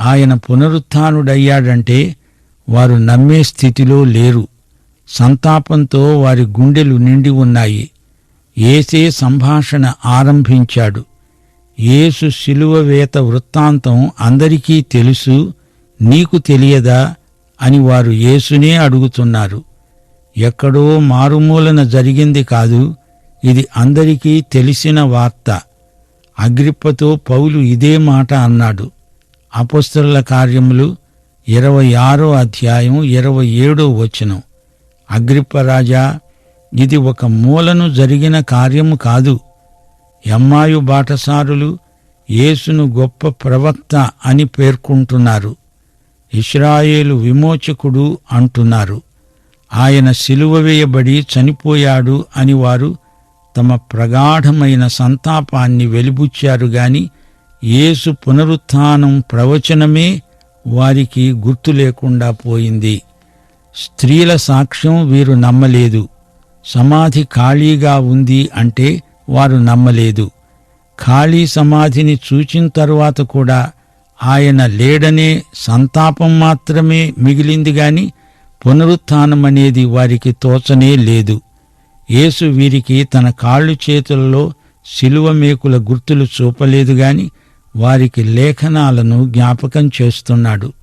ఆయన పునరుత్థానుడయ్యాడంటే వారు నమ్మే స్థితిలో లేరు. సంతాపంతో వారి గుండెలు నిండి ఉన్నాయి. యేసే సంభాషణ ఆరంభించాడు. యేసు శిలువ వేత వృత్తాంతం అందరికీ తెలుసు, నీకు తెలియదా అని వారు యేసునే అడుగుతున్నారు. ఎక్కడో మారుమూలన జరిగింది కాదు, ఇది అందరికీ తెలిసిన వార్త. అగ్రిప్పతో పౌలు ఇదే మాట అన్నాడు. అపొస్తలుల కార్యములు 26వ అధ్యాయం 27వ వచనం. అగ్రిప్పరాజా, ఇది ఒక మూలను జరిగిన కార్యము కాదు. ఎమ్మాయు బాటసారులు యేసును గొప్ప ప్రవక్త అని పేర్కొంటున్నారు. ఇశ్రాయేలు విమోచకుడు అంటున్నారు. ఆయన సిలువ వేయబడి చనిపోయాడు అని వారు తమ ప్రగాఢమైన సంతాపాన్ని వెలిబుచ్చారు గాని యేసు పునరుత్థానం ప్రవచనమే వారికి గుర్తు లేకుండా పోయింది. స్త్రీల సాక్ష్యం వీరు నమ్మలేదు. సమాధి ఖాళీగా ఉంది అంటే వారు నమ్మలేదు. ఖాళీ సమాధిని చూచిన తరువాత కూడా ఆయన లేడనే సంతాపం మాత్రమే మిగిలింది గాని పునరుత్థానమనేది వారికి తోచనే లేదు. యేసు వీరికి తన కాళ్ళు చేతులలో శిలువ మేకుల గుర్తులు చూపలేదు గాని వారికి లేఖనాలను జ్ఞాపకం చేస్తున్నాడు.